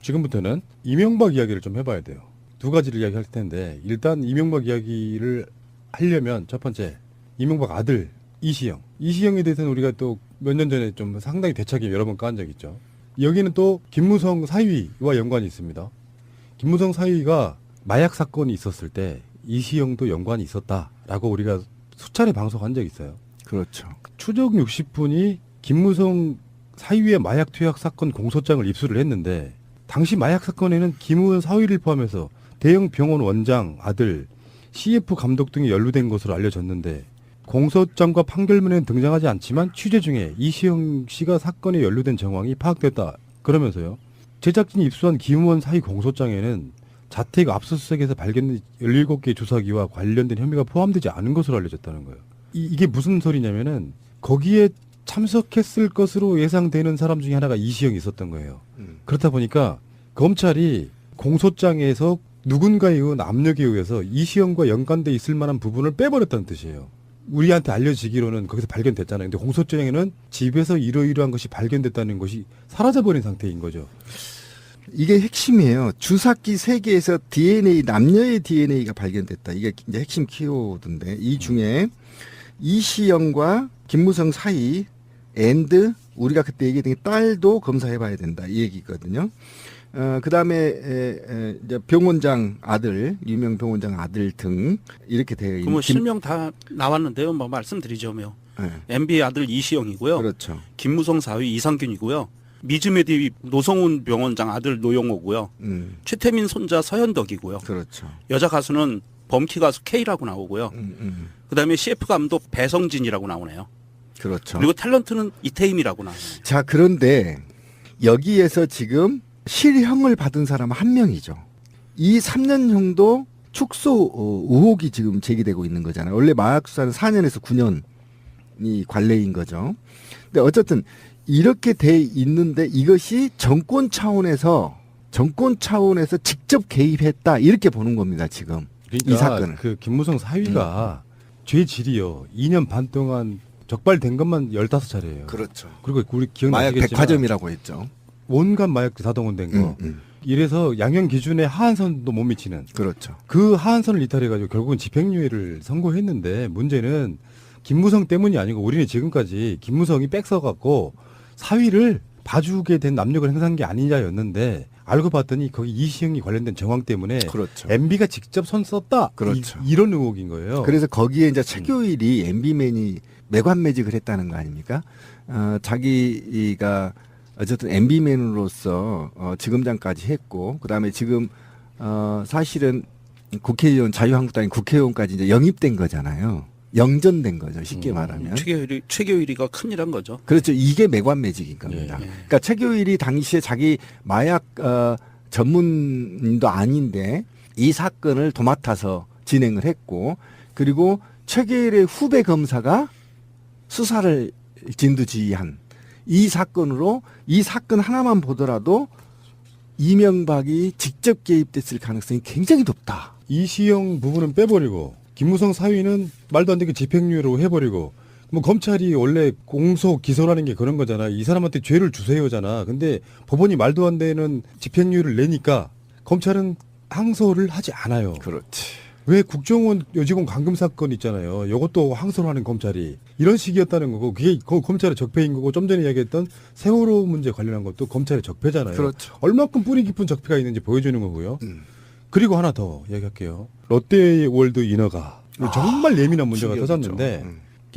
지금부터는 이명박 이야기를 좀 해봐야 돼요. 두 가지를 이야기할 텐데 일단 이명박 이야기를 하려면 첫 번째 이명박 아들 이시영. 이시영에 대해서는 우리가 또 몇 년 전에 좀 상당히 대차게 여러 번 까한 적이 있죠. 여기는 또 김무성 사위와 연관이 있습니다. 김무성 사위가 마약 사건이 있었을 때 이시영도 연관이 있었다라고 우리가 수차례 방송한 적이 있어요. 그렇죠. 추적 60분이 김무성 사위의 마약 투약 사건 공소장을 입수를 했는데 당시 마약 사건에는 김무성 사위를 포함해서 대형 병원 원장 아들 CF 감독 등이 연루된 것으로 알려졌는데 공소장과 판결문에는 등장하지 않지만 취재 중에 이시영 씨가 사건에 연루된 정황이 파악됐다. 그러면서요. 제작진이 입수한 김무원 사위 공소장에는 자택 압수수색에서 발견된 17개의 주사기와 관련된 혐의가 포함되지 않은 것으로 알려졌다는 거예요. 이게 무슨 소리냐면은 거기에 참석했을 것으로 예상되는 사람 중에 하나가 이시영이 있었던 거예요. 그렇다 보니까 검찰이 공소장에서 누군가에 의한 압력에 의해서 이시영과 연관돼 있을 만한 부분을 빼버렸다는 뜻이에요. 우리한테 알려지기로는 거기서 발견됐잖아요. 근데 공소장에는 집에서 이러이러한 것이 발견됐다는 것이 사라져버린 상태인 거죠. 이게 핵심이에요. 주사기 3개에서 DNA, 남녀의 DNA가 발견됐다. 이게 이제 핵심 키워드인데 이 중에 이시영과 김무성 사이 앤드 우리가 그때 얘기했던 게 딸도 검사해봐야 된다. 이 얘기거든요. 그 다음에 이제 병원장 아들, 유명 병원장 아들 등 이렇게 되어 있는. 뭐 실명 다 나왔는데요. 뭐 말씀드리자면 네. MB의 아들 이시영이고요. 그렇죠. 김무성 사위 이상균이고요. 미즈메디 노성훈 병원장 아들 노영호고요. 최태민 손자 서현덕이고요. 그렇죠. 여자 가수는 범키 가수 K라고 나오고요. 그다음에 CF 감독 배성진이라고 나오네요. 그렇죠. 그리고 탤런트는 이태임이라고 나오네요. 자, 그런데 여기에서 지금 실형을 받은 사람은 한 명이죠. 이 3년형도 축소 의혹이 지금 제기되고 있는 거잖아요. 원래 마약 수사는 4년에서 9년이 관례인 거죠. 근데 어쨌든 이렇게 돼 있는데 이것이 정권 차원에서 직접 개입했다 이렇게 보는 겁니다. 지금 그러니까 이 사건은. 그 김무성 사위가 죄질이요. 2년 반 동안 적발된 것만 15차례예요. 그렇죠. 그리고 우리 마약 기억나시겠지만 백화점이라고 했죠. 온갖 마약도 다 동원된 거. 이래서 양형 기준에 하한선도 못 미치는. 그렇죠. 그 하한선을 이탈해가지고 결국은 집행유예를 선고했는데 문제는 김무성 때문이 아니고 우리는 지금까지 김무성이 빽서갖고 사위를 봐주게 된 압력을 행사한 게 아니냐였는데 알고 봤더니 거기 이시영이 관련된 정황 때문에 그렇죠. MB가 직접 손 썼다. 그렇죠. 이런 의혹인 거예요. 그래서 거기에 이제 최교일이 MB맨이 매관매직을 했다는 거 아닙니까? 자기가 어쨌든 MB맨으로서 지검장까지 했고, 그 다음에 지금 사실은 국회의원, 자유한국당의 국회의원까지 이제 영입된 거잖아요. 영전된 거죠. 쉽게 말하면. 최교일이가 큰일한 거죠. 그렇죠. 이게 매관매직인 겁니다. 예. 그러니까 최교일이 당시에 자기 마약 전문인도 아닌데 이 사건을 도맡아서 진행을 했고, 그리고 최교일의 후배 검사가 수사를 진두지휘한 이 사건으로 이 사건 하나만 보더라도 이명박이 직접 개입됐을 가능성이 굉장히 높다. 이시영 부분은 빼버리고 김무성 사위는 말도 안 되게 집행유예로 해버리고 뭐 검찰이 원래 공소 기소라는 게 그런 거잖아. 이 사람한테 죄를 주세요잖아. 근데 법원이 말도 안 되는 집행유예를 내니까 검찰은 항소를 하지 않아요. 그렇지. 왜 국정원 여직원 감금 사건 있잖아요. 이것도 항소를 하는 검찰이 이런 식이었다는 거고 그게 검찰의 적폐인 거고 좀 전에 이야기했던 세월호 문제 관련한 것도 검찰의 적폐잖아요. 그렇죠. 얼마큼 뿌리 깊은 적폐가 있는지 보여주는 거고요. 그리고 하나 더 이야기할게요. 롯데월드 인허가 정말 예민한 문제가 터졌는데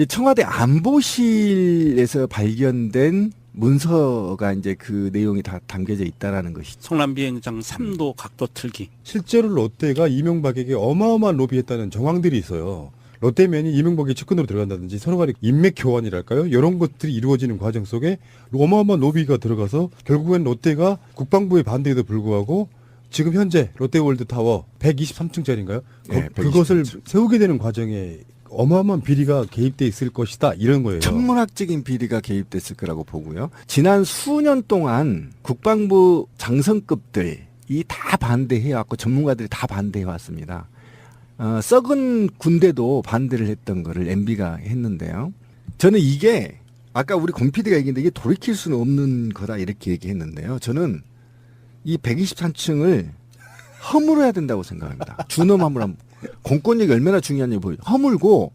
청와대 안보실에서 발견된 문서가 이제 그 내용이 다 담겨져 있다라는 것이죠. 성남비행장 3도 각도 틀기. 실제로 롯데가 이명박에게 어마어마한 로비했다는 정황들이 있어요. 롯데면이 이명박의 측근으로 들어간다든지 서로 간의 인맥 교환이랄까요? 이런 것들이 이루어지는 과정 속에 어마어마한 로비가 들어가서 결국엔 롯데가 국방부의 반대에도 불구하고 지금 현재 롯데월드타워 123층짜리인가요? 네, 그것을 123층. 세우게 되는 과정에 어마어마한 비리가 개입돼 있을 것이다 이런 거예요. 천문학적인 비리가 개입됐을 거라고 보고요. 지난 수년 동안 국방부 장성급들이 다 반대해왔고 전문가들이 다 반대해왔습니다. 썩은 군대도 반대를 했던 거를 MB가 했는데요. 저는 이게 아까 우리 권 PD가 얘기했는데 이게 돌이킬 수는 없는 거다 이렇게 얘기했는데요. 저는 이 123층을 허물어야 된다고 생각합니다. 준엄함을 공권력이 얼마나 중요한지 보여. 허물고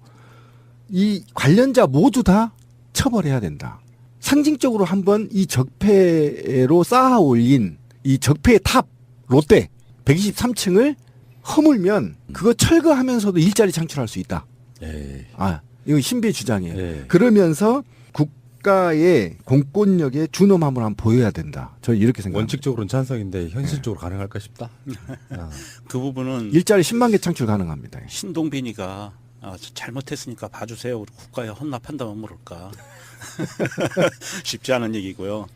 이 관련자 모두 다 처벌해야 된다. 상징적으로 한번 이 적폐로 쌓아 올린 이 적폐의 탑 롯데 123층을 허물면 그거 철거하면서도 일자리 창출할 수 있다. 에이. 아, 이거 신비의 주장이에요. 예. 그러면서 국가의 공권력의 준엄함을 한번 보여야 된다. 저는 이렇게 생각합니다. 원칙적으로는 찬성인데 현실적으로 가능할까 싶다. 아. 그 부분은 일자리 10만 개 창출 가능합니다. 신동빈이가 잘못했으니까 봐주세요. 우리 국가에 헌납한다면 모를까. 쉽지 않은 얘기고요.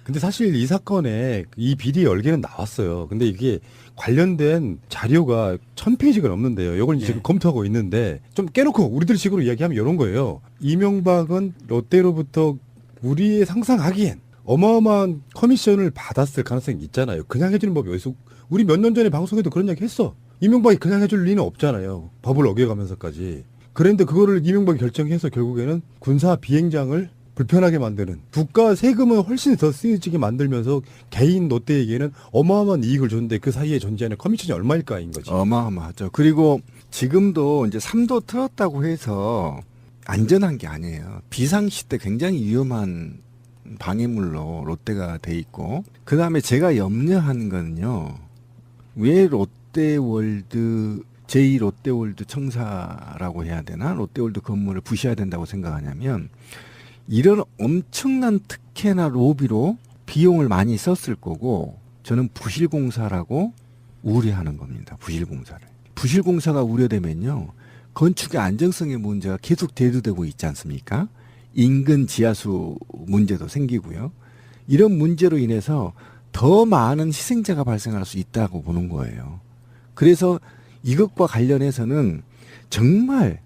근데 사실 이 사건에 이 비리 열개는 나왔어요. 근데 이게 관련된 자료가 1000페이지가 넘는데요. 이걸 지금 검토하고 있는데 좀 깨놓고 우리들 식으로 이야기하면 이런 거예요. 이명박은 롯데로부터 우리의 상상하기엔 어마어마한 커미션을 받았을 가능성이 있잖아요. 그냥 해주는 법이 어디서 우리 몇 년 전에 방송에도 그런 이야기 했어. 이명박이 그냥 해줄 리는 없잖아요. 법을 어겨가면서까지. 그런데 그거를 이명박이 결정해서 결국에는 군사 비행장을 불편하게 만드는 국가 세금은 훨씬 더 쓰여지게 만들면서 개인 롯데에게는 어마어마한 이익을 줬는데 그 사이에 존재하는 커미션이 얼마일까인 거지. 어마어마하죠. 그리고 지금도 이제 3도 틀었다고 해서 안전한 게 아니에요. 비상시 때 굉장히 위험한 방해물로 롯데가 돼 있고 그 다음에 제가 염려한 거는요. 왜 롯데월드 제2롯데월드 청사라고 해야 되나? 롯데월드 건물을 부셔야 된다고 생각하냐면 이런 엄청난 특혜나 로비로 비용을 많이 썼을 거고 저는 부실공사라고 우려하는 겁니다. 부실공사를. 부실공사가 우려되면요. 건축의 안정성의 문제가 계속 대두되고 있지 않습니까? 인근 지하수 문제도 생기고요. 이런 문제로 인해서 더 많은 희생자가 발생할 수 있다고 보는 거예요. 그래서 이것과 관련해서는 정말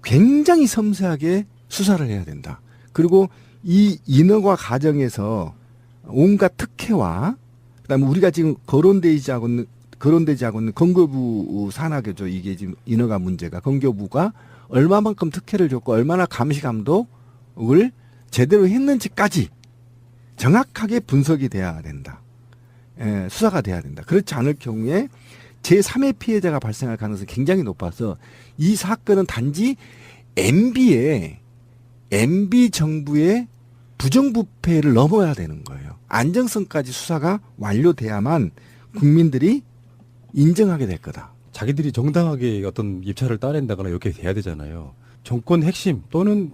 굉장히 섬세하게 수사를 해야 된다. 그리고 이 인허가 과정에서 온갖 특혜와 그다음에 우리가 지금 거론되지 않고 있는 건교부 산하교죠. 이게 지금 인허가 문제가 건교부가 얼마만큼 특혜를 줬고 얼마나 감시 감독을 제대로 했는지까지 정확하게 분석이 돼야 된다. 수사가 돼야 된다. 그렇지 않을 경우에 제3의 피해자가 발생할 가능성이 굉장히 높아서 이 사건은 단지 MB 정부의 부정부패를 넘어야 되는 거예요. 안정성까지 수사가 완료돼야만 국민들이 인정하게 될 거다. 자기들이 정당하게 어떤 입찰을 따낸다거나 이렇게 돼야 되잖아요. 정권 핵심 또는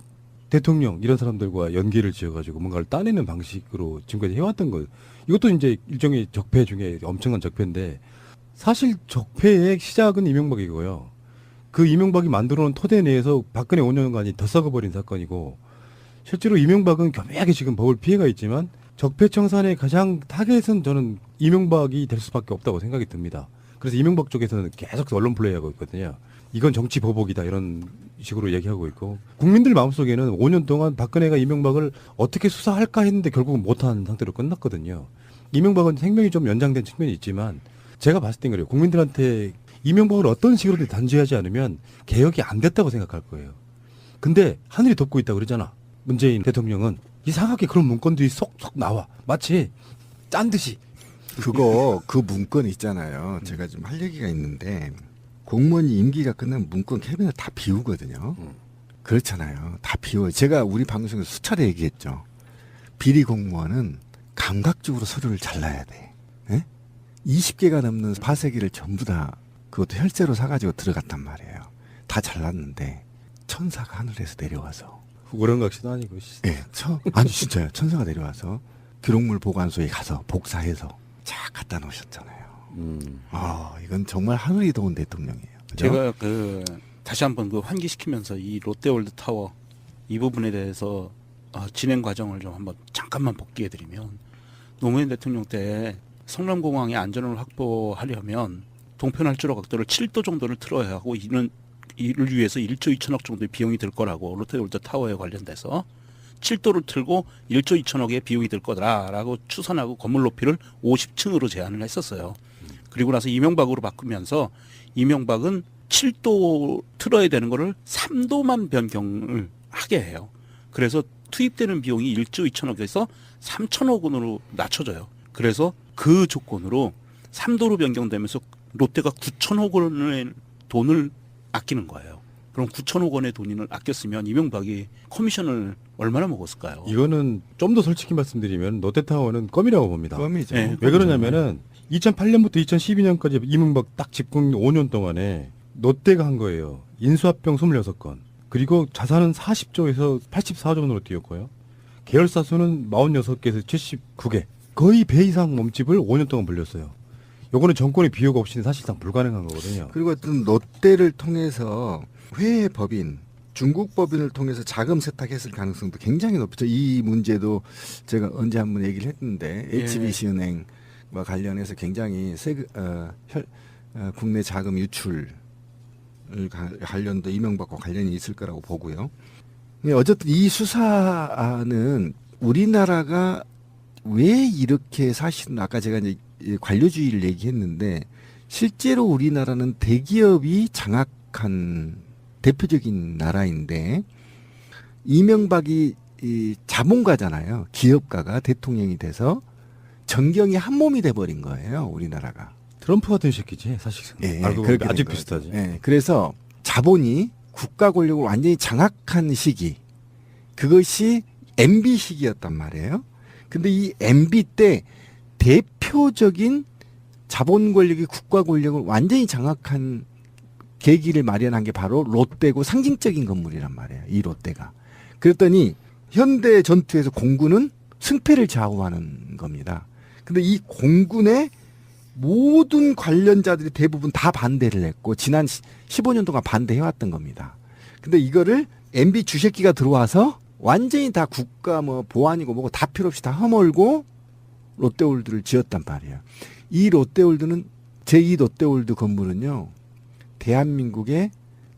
대통령 이런 사람들과 연계를 지어가지고 뭔가를 따내는 방식으로 지금까지 해왔던 거. 이것도 이제 일종의 적폐 중에 엄청난 적폐인데 사실 적폐의 시작은 이명박이고요. 그 이명박이 만들어놓은 토대 내에서 박근혜 5년간이 더 썩어버린 사건이고 실제로 이명박은 교묘하게 지금 법을 피해가 있지만 적폐청산의 가장 타겟은 저는 이명박이 될 수밖에 없다고 생각이 듭니다. 그래서 이명박 쪽에서는 계속 언론 플레이하고 있거든요. 이건 정치 보복이다 이런 식으로 얘기하고 있고 국민들 마음속에는 5년 동안 박근혜가 이명박을 어떻게 수사할까 했는데 결국은 못한 상태로 끝났거든요. 이명박은 생명이 좀 연장된 측면이 있지만 제가 봤을 땐 그래요. 국민들한테 이명박을 어떤 식으로든 단죄하지 않으면 개혁이 안 됐다고 생각할 거예요. 근데 하늘이 덮고 있다고 그러잖아. 문재인 대통령은 이상하게 그런 문건들이 속속 나와. 마치 짠 듯이. 그 문건 있잖아요. 제가 좀 할 얘기가 있는데 공무원이 임기가 끝나면 문건 캐비넷 다 비우거든요. 그렇잖아요. 다 비워요. 제가 우리 방송에서 수차례 얘기했죠. 비리 공무원은 감각적으로 서류를 잘라야 돼. 네? 20개가 넘는 파쇄기를 전부 다 그것도 혈세로 사가지고 들어갔단 말이에요. 다 잘랐는데 천사가 하늘에서 내려와서 우렁각시도 아니고. 예, 아니 진짜요. 천사가 내려와서 기록물 보관소에 가서 복사해서 쫙 갖다 놓으셨잖아요. 이건 정말 하늘이 도운 대통령이에요. 그죠? 제가 다시 한번 환기시키면서 이 롯데월드 타워 이 부분에 대해서 진행 과정을 좀 한번 잠깐만 복귀해드리면 노무현 대통령 때 성남공항의 안전을 확보하려면 동편활주로 각도를 7도 정도를 틀어야 하고 이를 위해서 1조 2천억 정도의 비용이 들 거라고 롯데월드 타워에 관련돼서 7도를 틀고 1조 2천억의 비용이 들 거다라고 추산하고 건물 높이를 50층으로 제한을 했었어요. 그리고 나서 이명박으로 바꾸면서 이명박은 7도 틀어야 되는 거를 3도만 변경을 하게 해요. 그래서 투입되는 비용이 1조 2천억에서 3천억 원으로 낮춰져요. 그래서 그 조건으로 3도로 변경되면서 롯데가 9천억 원의 돈을 아끼는 거예요. 그럼 9천억 원의 돈을 아꼈으면 이명박이 커미션을 얼마나 먹었을까요? 이거는 좀 더 솔직히 말씀드리면 롯데타워는 껌이라고 봅니다. 껌이죠. 네. 왜 그러냐면은 2008년부터 2012년까지 이명박 딱 집권 5년 동안에 롯데가 한 거예요. 인수합병 26건. 그리고 자산은 40조에서 84조로 뛰었고요. 계열사 수는 46개에서 79개. 거의 배 이상 몸집을 5년 동안 불렸어요. 요거는 정권의 비호가 없이는 사실상 불가능한 거거든요. 그리고 어떤 롯데를 통해서 회계 법인, 중국 법인을 통해서 자금 세탁했을 가능성도 굉장히 높죠. 이 문제도 제가 언제 한번 얘기를 했는데 예. HBC은행과 관련해서 굉장히 국내 자금 유출 관련도 이명박과 관련이 있을 거라고 보고요. 어쨌든 이 수사는 우리나라가 왜 이렇게 사실은 아까 제가 이제 관료주의를 얘기했는데 실제로 우리나라는 대기업이 장악한 대표적인 나라인데 이명박이 이 자본가잖아요. 기업가가 대통령이 돼서 전경이 한 몸이 돼버린 거예요. 우리나라가. 트럼프 같은 새끼지 사실상. 예, 알고 그렇게 보면 아주 된 거죠. 비슷하지. 예, 그래서 자본이 국가 권력을 완전히 장악한 시기, 그것이 MB 시기였단 말이에요. 근데 이 MB 때 대표적인 자본 권력이 국가 권력을 완전히 장악한 계기를 마련한 게 바로 롯데고 상징적인 건물이란 말이에요. 이 롯데가. 그랬더니 현대 전투에서 공군은 승패를 좌우하는 겁니다. 근데 이 공군의 모든 관련자들이 대부분 다 반대를 했고 지난 15년 동안 반대해왔던 겁니다. 근데 이거를 MB 주새끼가 들어와서 완전히 다 국가 뭐 보안이고 뭐고 다 필요 없이 다 허물고 롯데월드를 지었단 말이에요. 이 롯데월드는 제2 롯데월드 건물은요. 대한민국의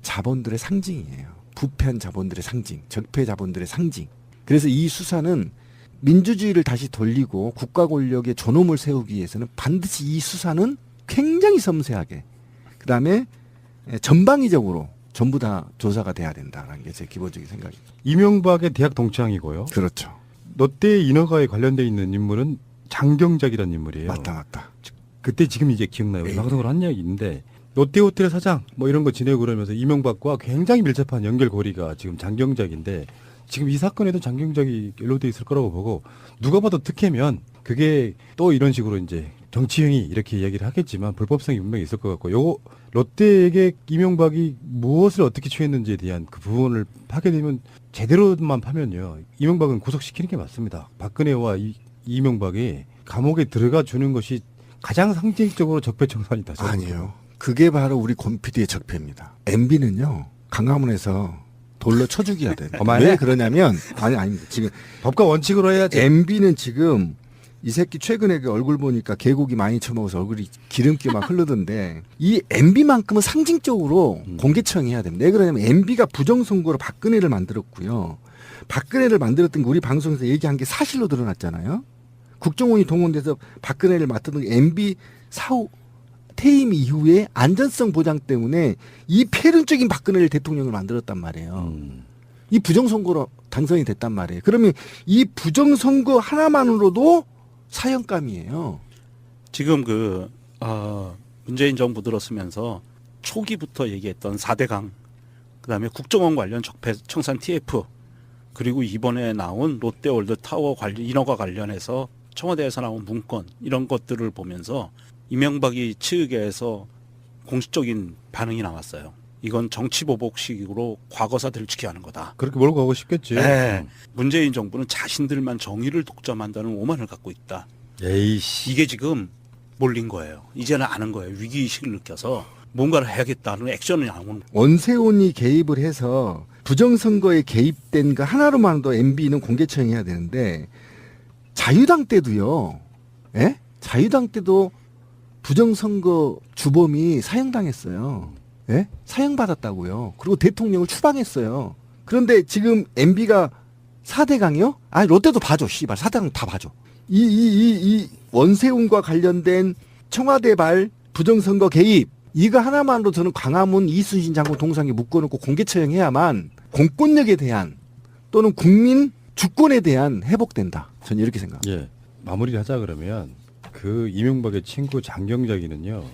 자본들의 상징이에요. 부패한 자본들의 상징, 적폐 자본들의 상징. 그래서 이 수사는 민주주의를 다시 돌리고 국가 권력의 존엄을 세우기 위해서는 반드시 이 수사는 굉장히 섬세하게 그다음에 전방위적으로 전부 다 조사가 돼야 된다는 게 제 기본적인 생각입니다. 이명박의 대학 동창이고요. 그렇죠. 롯데 인허가에 관련돼 있는 인물은 장경작이라는 인물이에요. 맞다. 그때 지금 이제 기억나요. 네. 방송을 한 이야기 있는데 롯데호텔 사장 뭐 이런 거 지내고 그러면서 이명박과 굉장히 밀접한 연결고리가 지금 장경작인데 지금 이 사건에도 장경작이 연루돼 있을 거라고 보고 누가 봐도 특혜면 그게 또 이런 식으로 이제 정치형이 이렇게 이야기를 하겠지만 불법성이 분명히 있을 것 같고 요거 롯데에게 이명박이 무엇을 어떻게 취했는지에 대한 그 부분을 파게 되면 제대로만 파면요 이명박은 구속시키는 게 맞습니다. 박근혜와 이명박이 감옥에 들어가 주는 것이 가장 상징적으로 적폐청산이다. 아니에요. 그게 바로 우리 곰피디의 적폐입니다. MB는요 강화문에서 돌로 쳐 죽여야 돼. 그만해. 왜 그러냐면 아닙니다. 지금 법과 원칙으로 해야지. MB는 지금 이 새끼 최근에 그 얼굴 보니까 개고기 많이 처먹어서 얼굴이 기름기 막 흐르던데 이 MB만큼은 상징적으로 공개처형해야 됩니다. 왜 그러냐면 MB가 부정선거로 박근혜를 만들었고요. 박근혜를 만들었던 게 우리 방송에서 얘기한 게 사실로 드러났잖아요. 국정원이 동원돼서 박근혜를 맡았던 게 MB 사후 퇴임 이후에 안전성 보장 때문에 이 폐륜적인 박근혜를 대통령을 만들었단 말이에요. 이 부정선거로 당선이 됐단 말이에요. 그러면 이 부정선거 하나만으로도 사형감이에요. 지금 문재인 정부 들었으면서 초기부터 얘기했던 4대강, 그다음에 국정원 관련 적폐 청산 TF, 그리고 이번에 나온 롯데월드 타워 관련 인허가 관련해서 청와대에서 나온 문건 이런 것들을 보면서 이명박이 측에서 공식적인 반응이 나왔어요. 이건 정치보복식으로 과거사들을 지켜야 하는 거다. 그렇게 몰고 가고 싶겠지. 네. 문재인 정부는 자신들만 정의를 독점한다는 오만을 갖고 있다. 에이씨. 이게 지금 몰린 거예요. 이제는 아는 거예요. 위기의식을 느껴서 뭔가를 해야겠다는 액션이 나오는. 원세훈이 개입을 해서 부정선거에 개입된 거 하나로만도 MB는 공개처형해야 되는데 자유당 때도요. 예? 자유당 때도 부정선거 주범이 사형당했어요. 예? 사형받았다고요. 그리고 대통령을 추방했어요. 그런데 지금 MB가 4대강이요? 아니, 롯데도 봐줘. 씨발. 4대강 다 봐줘. 이 원세훈과 관련된 청와대발 부정선거 개입. 이거 하나만으로 저는 광화문 이순신 장군 동상에 묶어놓고 공개처형해야만 공권력에 대한 또는 국민 주권에 대한 회복된다. 저는 이렇게 생각합니다. 예. 마무리를 하자 그러면 그 이명박의 친구 장경작이는요.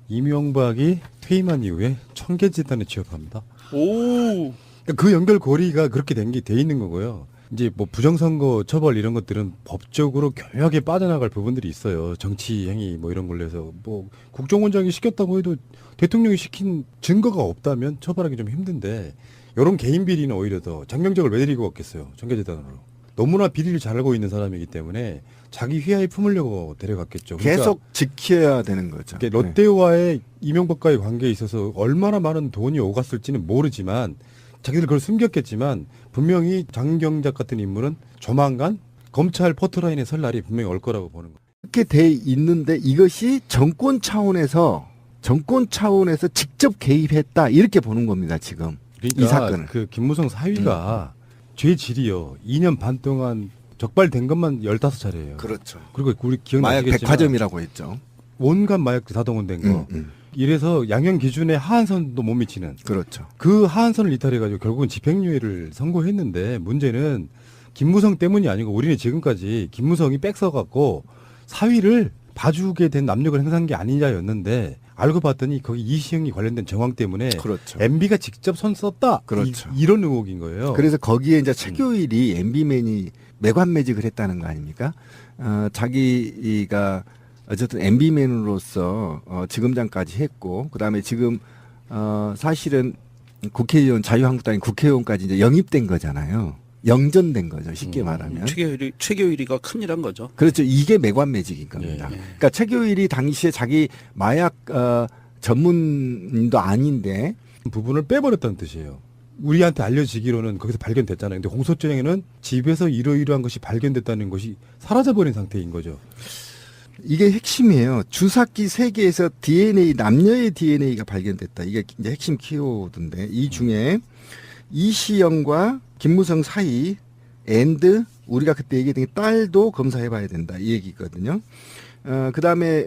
이명박이 퇴임한 이후에 청계재단에 취업합니다. 오. 그러니까 그 연결고리가 그렇게 된 게 돼 있는 거고요. 이제 뭐 부정선거 처벌 이런 것들은 법적으로 교묘하게 빠져나갈 부분들이 있어요. 정치 행위 뭐 이런 걸로 해서 뭐 국정원장이 시켰다고 해도 대통령이 시킨 증거가 없다면 처벌하기 좀 힘든데 이런 개인 비리는 오히려 더 장경작을 왜 데리고 왔겠어요. 청계재단으로. 너무나 비리를 잘 알고 있는 사람이기 때문에 자기 휘하에 품으려고 데려갔겠죠. 그러니까 계속 지켜야 되는 거죠. 이게 롯데와의 이명박과의 관계에 있어서 얼마나 많은 돈이 오갔을지는 모르지만 자기들 그걸 숨겼겠지만 분명히 장경작 같은 인물은 조만간 검찰 포트라인에 설 날이 분명히 올 거라고 보는 거예요. 그렇게 돼 있는데 이것이 정권 차원에서 직접 개입했다 이렇게 보는 겁니다. 지금 그러니까 이 사건을. 그 김무성 사위가 죄질이요. 2년 반 동안 적발된 것만 15차례예요. 그렇죠. 그리고 우리 마약 기억나시겠지만 백화점이라고 했죠. 온갖 마약들 다 동원된 거. 이래서 양형 기준에 하한선도 못 미치는 그렇죠. 그 하한선을 이탈해가지고 결국은 집행유예를 선고했는데 문제는 김무성 때문이 아니고 우리는 지금까지 김무성이 빽서갖고 사위를 봐주게 된 압력을 행사한 게 아니냐였는데 알고 봤더니 거기 이시영이 관련된 정황 때문에 그렇죠. MB가 직접 손 썼다. 그렇죠. 이런 의혹인 거예요. 그래서 거기에 이제 최교일이 MB맨이 매관매직을 했다는 거 아닙니까? 자기가 어쨌든 MB맨으로서 지검장까지 했고, 그 다음에 지금 사실은 국회의원, 자유한국당이 국회의원까지 이제 영입된 거잖아요. 영전된 거죠, 쉽게 말하면. 최교일이가 큰일한 거죠. 그렇죠. 이게 매관매직인 겁니다. 예, 예. 그러니까 최교일이 당시에 자기 마약 전문도 아닌데 부분을 빼버렸다는 뜻이에요. 우리한테 알려지기로는 거기서 발견됐잖아요. 근데 공소장에는 집에서 이러이러한 것이 발견됐다는 것이 사라져버린 상태인 거죠. 이게 핵심이에요. 주사기 3개에서 DNA, 남녀의 DNA가 발견됐다. 이게 이제 핵심 키워드인데 이 중에 이시영과 김무성 사이 앤드 우리가 그때 얘기했던 게 딸도 검사해봐야 된다. 이 얘기거든요. 그 다음에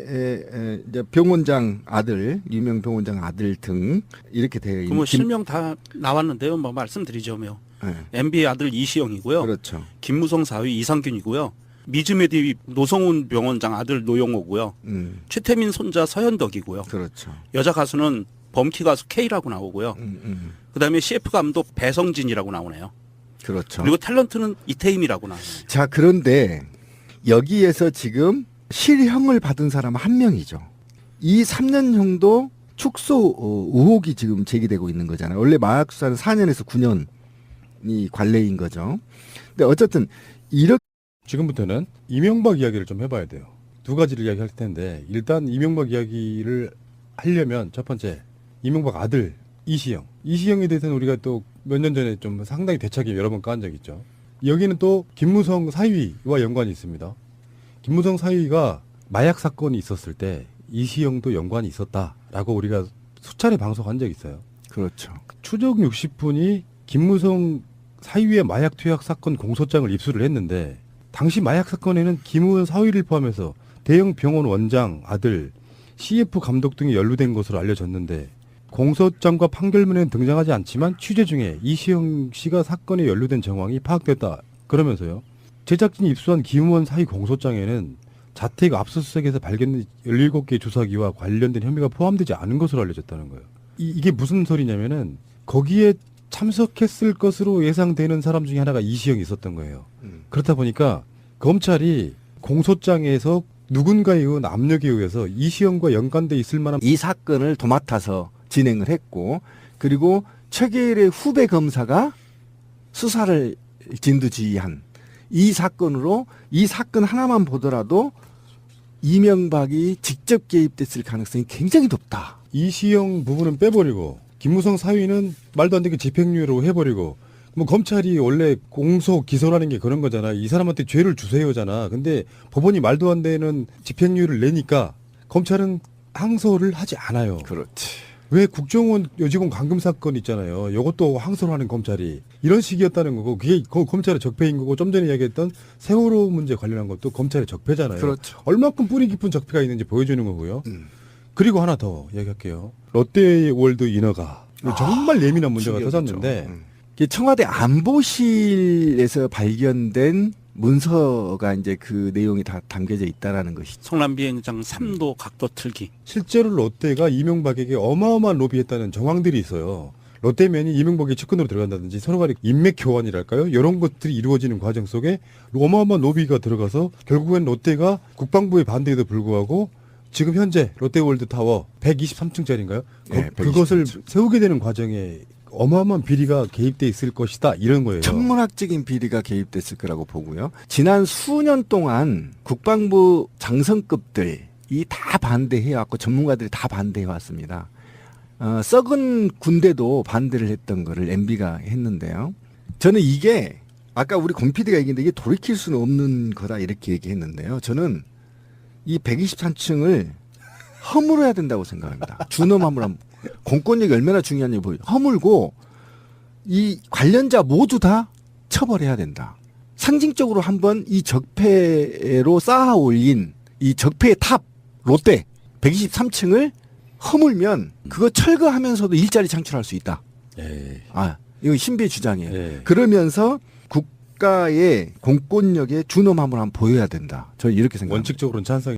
이제 병원장 아들, 유명 병원장 아들 등 이렇게 되어 있는. 뭐 실명 다 나왔는데요. 뭐 말씀드리자면 네. MB의 아들 이시영이고요. 그렇죠. 김무성 사위 이상균이고요. 미즈메디 노성훈 병원장 아들 노영호고요. 최태민 손자 서현덕이고요. 그렇죠. 여자 가수는 범키 가수 K라고 나오고요. 그다음에 CF 감독 배성진이라고 나오네요. 그렇죠. 그리고 탤런트는 이태임이라고 나와요. 자, 그런데 여기에서 지금 실형을 받은 사람은 한 명이죠. 이 3년형도 축소 의혹이 지금 제기되고 있는 거잖아요. 원래 마약 수사는 4년에서 9년이 관례인 거죠. 근데 어쨌든 이렇게 지금부터는 이명박 이야기를 좀 해봐야 돼요. 두 가지를 이야기할 텐데 일단 이명박 이야기를 하려면 첫 번째 이명박 아들 이시영. 이시영에 대해서는 우리가 또 몇 년 전에 좀 상당히 대차게 여러 번 까한 적이 있죠. 여기는 또 김무성 사위와 연관이 있습니다. 김무성 사위가 마약 사건이 있었을 때 이시영도 연관이 있었다라고 우리가 수차례 방송한 적이 있어요. 그렇죠. 추적 60분이 김무성 사위의 마약 투약 사건 공소장을 입수를 했는데 당시 마약 사건에는 김우현 사위를 포함해서 대형 병원 원장 아들 CF 감독 등이 연루된 것으로 알려졌는데 공소장과 판결문에는 등장하지 않지만 취재 중에 이시영 씨가 사건에 연루된 정황이 파악됐다. 그러면서요. 제작진이 입수한 김우현 사위 공소장에는 자택 압수수색에서 발견된 17개의 주사기와 관련된 혐의가 포함되지 않은 것으로 알려졌다는 거예요. 이게 무슨 소리냐면은 거기에 참석했을 것으로 예상되는 사람 중에 하나가 이시영이 있었던 거예요. 그렇다 보니까 검찰이 공소장에서 누군가에 의한 압력에 의해서 이시영과 연관돼 있을 만한 이 사건을 도맡아서 진행을 했고, 그리고 최계일의 후배 검사가 수사를 진두지휘한 이 사건으로 이 사건 하나만 보더라도 이명박이 직접 개입됐을 가능성이 굉장히 높다. 이시영 부분은 빼버리고 김무성 사위는 말도 안 되게 집행유예로 해버리고 뭐 검찰이 원래 공소 기소라는 게 그런 거잖아. 이 사람한테 죄를 주세요잖아. 근데 법원이 말도 안 되는 집행유예를 내니까 검찰은 항소를 하지 않아요. 그렇지. 왜 국정원 여직원 감금 사건 있잖아요. 이것도 항소를 하는 검찰이 이런 식이었다는 거고 그게 검찰의 적폐인 거고 좀 전에 이야기했던 세월호 문제 관련한 것도 검찰의 적폐잖아요. 그렇죠. 얼마큼 뿌리 깊은 적폐가 있는지 보여주는 거고요. 그리고 하나 더 이야기할게요. 롯데월드 인허가 정말 예민한 문제가 충격이죠. 터졌는데 청와대 안보실에서 발견된 문서가 이제 그 내용이 다 담겨져 있다라는 것이죠. 성남 비행장 3도 각도 틀기. 실제로 롯데가 이명박에게 어마어마한 로비했다는 정황들이 있어요. 롯데면이 이명박의 측근으로 들어간다든지 서로 간의 인맥 교환이랄까요? 이런 것들이 이루어지는 과정 속에 어마어마한 로비가 들어가서 결국엔 롯데가 국방부의 반대에도 불구하고 지금 현재 롯데월드타워 123층짜리인가요? 네, 그것을 123층. 세우게 되는 과정에 어마어마한 비리가 개입돼 있을 것이다 이런 거예요. 천문학적인 비리가 개입됐을 거라고 보고요. 지난 수년 동안 국방부 장성급들이 다 반대해왔고 전문가들이 다 반대해왔습니다. 썩은 군대도 반대를 했던 거를 MB가 했는데요. 저는 이게 아까 우리 권 PD가 얘기했는데 이게 돌이킬 수는 없는 거다 이렇게 얘기했는데요. 저는 이 123층을 허물어야 된다고 생각합니다. 준엄 허물함. 공권력이 얼마나 중요한지 보여요. 허물고 이 관련자 모두 다 처벌해야 된다. 상징적으로 한번 이 적폐로 쌓아 올린 이 적폐의 탑 롯데 123층을 허물면 그거 철거하면서도 일자리 창출할 수 있다. 에이. 이거 신비의 주장이에요. 예. 그러면서 국가의 공권력의 준엄함을 한번 보여야 된다. 저 이렇게 생각합니다. 원칙적으로는 찬성.